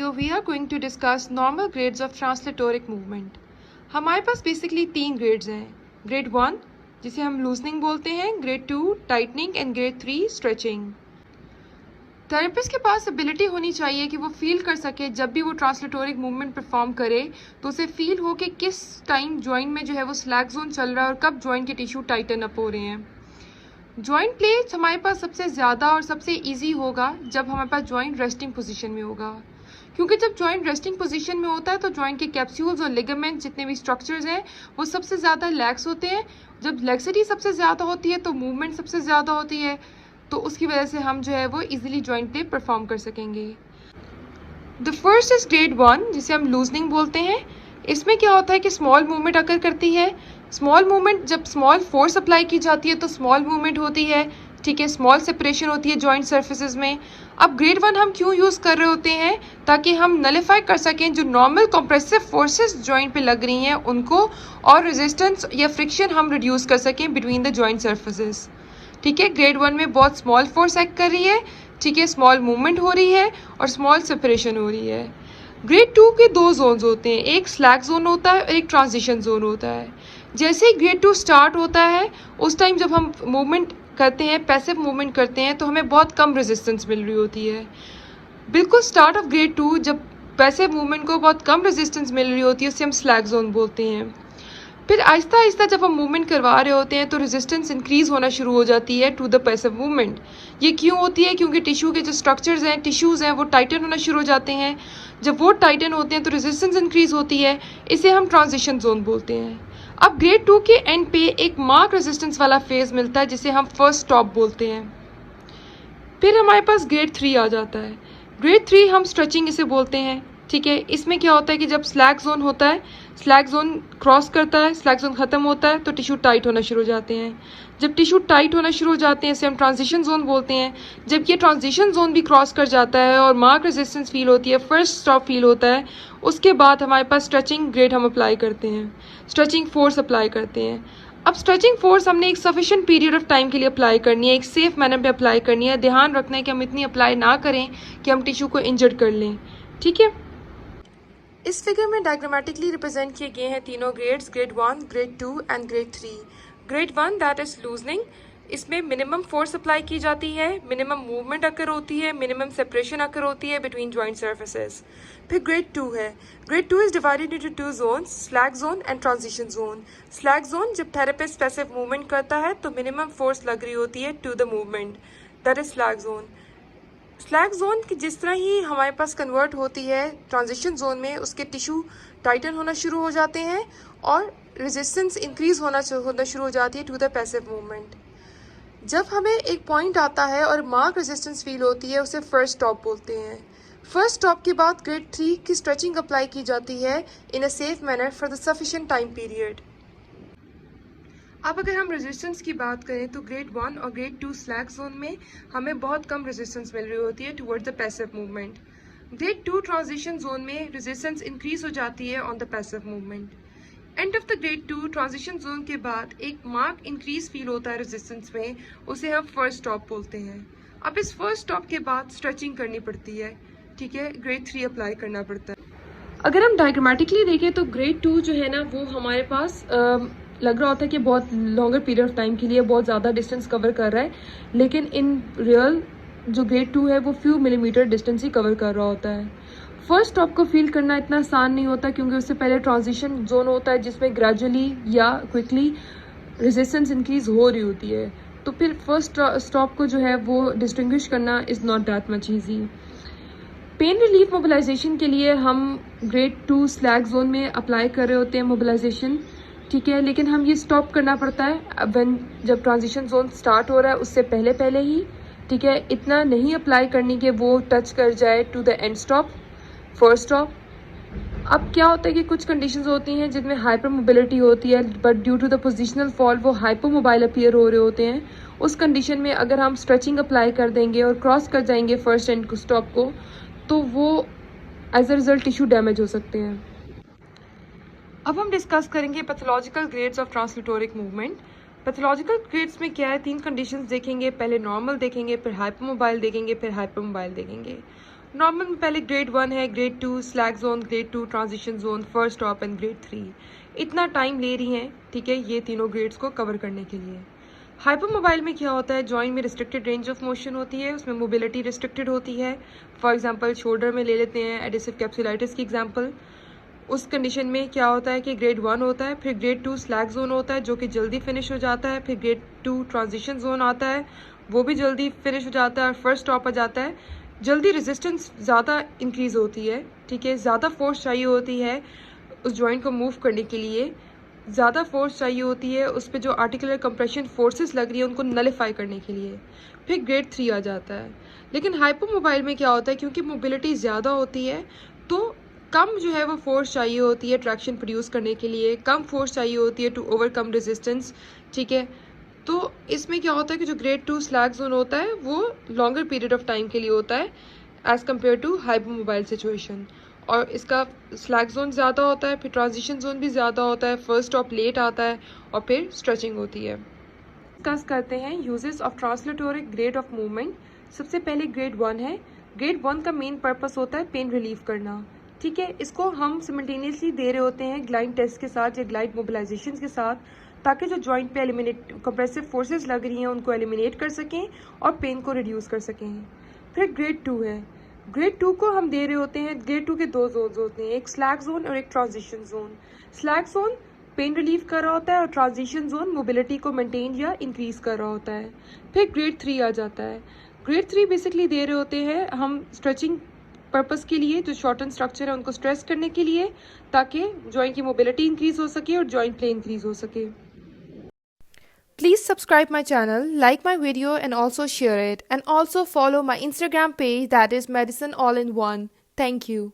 video we are going to discuss normal grades of translatoric movement. हमारे पास basically 3 grades हैं. Grade 1 जिसे हम loosening बोलते हैं, grade 2 tightening and grade 3 stretching. Therapist के पास एबिलिटी होनी चाहिए कि वो फील कर सके जब भी वो ट्रांसलेटोरिक मूवमेंट परफॉर्म करे तो उसे फील हो कि किस टाइम जॉइंट में जो है वो स्लैग जोन चल रहा है और कब जॉइंट के टिश्यू टाइटन अप हो रहे हैं. जॉइंट प्लेस हमारे पास सबसे ज़्यादा और सबसे इजी होगा जब हमारे पास जॉइंट रेस्टिंग पोजीशन में होगा, क्योंकि जब जॉइंट रेस्टिंग पोजीशन में होता है तो जॉइंट के कैप्सूल्स और लिगामेंट जितने भी स्ट्रक्चर्स हैं वो सबसे ज़्यादा लैक्स होते हैं. जब लैक्सिटी सबसे ज़्यादा होती है तो मूवमेंट सबसे ज़्यादा होती है, तो उसकी वजह से हम जो है वो इजीली जॉइंट प्ले परफॉर्म कर सकेंगे. द फर्स्ट इज़ ग्रेड 1 जिसे हम लूजनिंग बोलते हैं. इसमें क्या होता है कि स्मॉल मूवमेंट अकर करती है. स्मॉल मूवमेंट जब स्मॉल फोर्स अप्लाई की जाती है तो स्मॉल मूवमेंट होती है, ठीक है. स्मॉल सेपरेशन होती है जॉइंट सर्फेसिस में. अब ग्रेड 1 हम क्यों यूज़ कर रहे होते हैं? ताकि हम नलिफाई कर सकें जो नॉर्मल कंप्रेसिव फोर्सेस जॉइंट पे लग रही हैं उनको, और रेजिस्टेंस या फ्रिक्शन हम रिड्यूस कर सकें बिटवीन द जॉइंट सर्फेसिस. ठीक है, ग्रेड 1 में बहुत स्मॉल फोर्स एक्ट कर रही है, ठीक है, स्मॉल मूवमेंट हो रही है और स्मॉल सेपरेशन हो रही है. ग्रेड 2 के 2 जोन्स होते हैं, एक स्लैग जोन होता है और एक ट्रांजिशन जोन होता है. जैसे ही ग्रेड 2 स्टार्ट होता है उस टाइम जब हम मूवमेंट करते हैं, पैसिव मूवमेंट करते हैं, तो हमें बहुत कम रेजिस्टेंस मिल रही होती है. बिल्कुल स्टार्ट ऑफ ग्रेड 2 जब पैसिव मूवमेंट को बहुत कम रेजिस्टेंस मिल रही होती है उसे हम स्लैग जोन बोलते हैं. फिर आहिस्ता आहिस्ता जब हम मूवमेंट करवा रहे होते हैं तो रेजिस्टेंस इंक्रीज़ होना शुरू हो जाती है टू द पैसिव मूवमेंट. ये क्यों होती है? क्योंकि टिश्यू के जो स्ट्रक्चर्स हैं, टिश्यूज़ हैं, वो टाइटन होना शुरू हो जाते हैं. जब वो टाइटन होते हैं तो रेजिस्टेंस इंक्रीज़ होती है, इसे हम ट्रांजिशन जोन बोलते हैं. अब ग्रेड 2 के एंड पे एक मार्क रेजिस्टेंस वाला फेज मिलता है जिसे हम फर्स्ट स्टॉप बोलते हैं. फिर हमारे पास ग्रेड 3 आ जाता है. ग्रेड 3 हम स्ट्रेचिंग इसे बोलते हैं, ठीक है. इसमें क्या होता है कि जब स्लैग जोन होता है, स्लैग जोन क्रॉस करता है, स्लैग जोन ख़त्म होता है तो टिश्यू टाइट होना शुरू हो जाते हैं. जब टिश्यू टाइट होना शुरू हो जाते हैं इसे हम ट्रांजिशन जोन बोलते हैं. जब ये ट्रांजिशन जोन भी क्रॉस कर जाता है और मार्क रेजिस्टेंस फील होती है, फर्स्ट स्टॉप फील होता है, उसके बाद हमारे पास स्ट्रेचिंग ग्रेड हम अप्लाई करते हैं, स्ट्रेचिंग फोर्स अप्लाई करते हैं. अब स्ट्रेचिंग फोर्स हमने एक सफिशिएंट पीरियड ऑफ टाइम के लिए अप्लाई करनी है, एक सेफ मैनर पे अप्लाई करनी है. ध्यान रखना है कि हम इतनी अप्लाई ना करें कि हम टिश्यू को इंजर्ड कर लें, ठीक है. इस फिगर में डायग्रामेटिकली रिप्रेजेंट किए गए हैं तीनों grades, grade 1, grade 2 and grade 3. Grade 1 that is loosening, इसमें मिनिमम फोर्स अप्लाई की जाती है, मिनिमम मूवमेंट अकर होती है, मिनिमम सेपरेशन अकर होती है बिटवीन जॉइंट सर्फेसेस. फिर ग्रेड 2 है. Grade 2 is divided into 2 zones, slack zone and transition zone. Slack zone जब थेरेपिस्ट पैसिव मूवमेंट करता है तो मिनिमम फोर्स लग रही होती है to the movement, that is slack zone. Slack zone की जिस तरह ही हमारे पास कन्वर्ट होती है ट्रांजिशन जोन में, उसके टिश्यू टाइटन होना शुरू हो जाते हैं और रेजिस्टेंस इंक्रीज होना शुरू हो जाती है टू द पैसिव मूवमेंट. जब हमें एक पॉइंट आता है और मार्क रेजिस्टेंस फील होती है उसे फर्स्ट स्टॉप बोलते हैं. फर्स्ट स्टॉप के बाद ग्रेड 3 की स्ट्रेचिंग अप्लाई की जाती है in a safe manner for the sufficient time period. अब अगर हम रेजिस्टेंस की बात करें तो ग्रेड 1 और ग्रेड 2 स्लैग जोन में हमें बहुत कम रेजिस्टेंस मिल रही होती है towards the passive movement. Grade 2 transition zone में रेजिस्टेंस इंक्रीज हो जाती है on the passive movement. End of the grade 2 transition zone के बाद एक मार्क इंक्रीज फील होता है रेजिस्टेंस में, उसे हम फर्स्ट स्टॉप बोलते हैं. अब इस फर्स्ट स्टॉप के बाद स्ट्रेचिंग करनी पड़ती है, ठीक है, ग्रेड 3 अप्लाई करना पड़ता है. अगर हम डायग्रामेटिकली देखें तो ग्रेड 2 जो है ना वो हमारे पास लग रहा होता है कि बहुत लॉन्गर पीरियड ऑफ टाइम के लिए बहुत ज़्यादा डिस्टेंस कवर कर रहा है, लेकिन इन रियल जो ग्रेड 2 है वो फ्यू मिलीमीटर डिस्टेंस ही कवर कर रहा होता है. फर्स्ट स्टॉप को फील करना इतना आसान नहीं होता क्योंकि उससे पहले ट्रांजिशन जोन होता है जिसमें ग्रेजुअली या क्विकली रेजिस्टेंस इंक्रीज हो रही होती है. तो फिर फर्स्ट स्टॉप को जो है वो डिस्टिंग्विश करना is not that much easy. Pain relief mobilisation के लिए हम ग्रेड 2 स्लैग जोन में अप्लाई कर रहे होते हैं मोबिलाइजेशन, ठीक है, लेकिन हम ये स्टॉप करना पड़ता है जब ट्रांजिशन जोन स्टार्ट हो रहा है उससे पहले ही, ठीक है. इतना नहीं अप्लाई करनी कि वो टच कर जाए to the end stop, first stop. अब क्या होता है कि कुछ कंडीशंस होती हैं जिनमें हाइपर मोबिलिटी होती है, but due to the positional fall वो हाइपर मोबाइल अपीयर हो रहे होते हैं. उस कंडीशन में अगर हम स्ट्रेचिंग अप्लाई कर देंगे और क्रॉस कर जाएंगे फर्स्ट एंड स्टॉप को तो वो as a result tissue damage हो सकते हैं. अब हम डिस्कस करेंगे pathological grades of translatoric movement. Pathological grades में क्या है, 3 कंडीशंस देखेंगे. पहले नॉर्मल देखेंगे, फिर हाइपरमोबाइल देखेंगे, फिर हाइपरमोबाइल देखेंगे. नॉर्मल में पहले ग्रेड 1 है, grade 2 slack zone, grade 2 transition zone, first stop and grade 3। इतना टाइम ले रही हैं, ठीक है, ये तीनों ग्रेड्स को कवर करने के लिए। हाइपर मोबाइल में क्या होता है, जॉइंट में रिस्ट्रिक्टेड रेंज ऑफ मोशन होती है, उसमें मोबिलिटी रिस्ट्रिक्टेड होती है। फॉर एग्जांपल शोल्डर में ले लेते हैं एडिसिव कैप्सुलाइटिस की एग्जांपल। उस कंडीशन में क्या होता है कि ग्रेड 1 होता है, फिर ग्रेड 2 स्लैग जोन होता है जो कि जल्दी फिनिश हो जाता है, फिर ग्रेड 2 ट्रांजिशन जोन आता है, वो भी जल्दी फिनिश हो जाता है, और फर्स्ट स्टॉप आ जाता है। जल्दी रेजिस्टेंस ज़्यादा इंक्रीज़ होती है, ठीक है, ज़्यादा फोर्स चाहिए होती है उस जॉइंट को मूव करने के लिए, ज़्यादा फोर्स चाहिए होती है उस पर जो आर्टिकुलर कंप्रेशन फोर्सेस लग रही है उनको नलिफाई करने के लिए। फिर ग्रेड 3 आ जाता है। लेकिन हाइपर मोबाइल में क्या होता है, क्योंकि मोबिलिटी ज़्यादा होती है तो कम जो है वो फोर्स चाहिए होती है ट्रैक्शन प्रोड्यूस करने के लिए, कम फोर्स चाहिए होती है टू ओवरकम रेजिस्टेंस, ठीक है। तो इसमें क्या होता है कि जो ग्रेड 2 स्लैग जोन होता है वो लॉन्गर पीरियड ऑफ टाइम के लिए होता है as compared to hypermobile situation, और इसका स्लैग जोन ज़्यादा होता है, फिर ट्रांजिशन जोन भी ज़्यादा होता है, फर्स्ट स्टॉप लेट आता है, और फिर स्ट्रेचिंग होती है। डिस्कस करते हैं uses of translatoric grade of movement. सबसे पहले ग्रेड 1 है। ग्रेड 1 का मेन पर्पस होता है पेन रिलीव करना, ठीक है। इसको हम सिमल्टेनियसली दे रहे होते हैं ग्लाइड टेस्ट के साथ या ग्लाइड मोबिलाइजेशन के साथ, ताकि जो जॉइंट पे एलिमिनेट कंप्रेसिव फोर्सेस लग रही हैं उनको एलिमिनेट कर सकें और पेन को रिड्यूस कर सकें। फिर ग्रेड 2 है। ग्रेड 2 को हम दे रहे होते हैं, ग्रेड 2 के दो जोन होते हैं, एक स्लैग जोन और एक transition zone. Slack zone pain relief कर रहा होता है और ट्रांजिशन जोन मोबिलिटी को मेंटेन या इंक्रीज कर रहा होता है। फिर ग्रेड 3 आ जाता है। ग्रेड 3 बेसिकली दे रहे होते हैं हम स्ट्रेचिंग पर्पस के लिए, जो शॉर्टन स्ट्रक्चर है उनको स्ट्रेस करने के लिए, ताकि जॉइंट की मोबिलिटी इंक्रीज हो सके और जॉइंट प्ले इंक्रीज हो सके। Please subscribe my channel, like my video and also share it, and also follow my Instagram page, that is Medicine All in One. Thank you.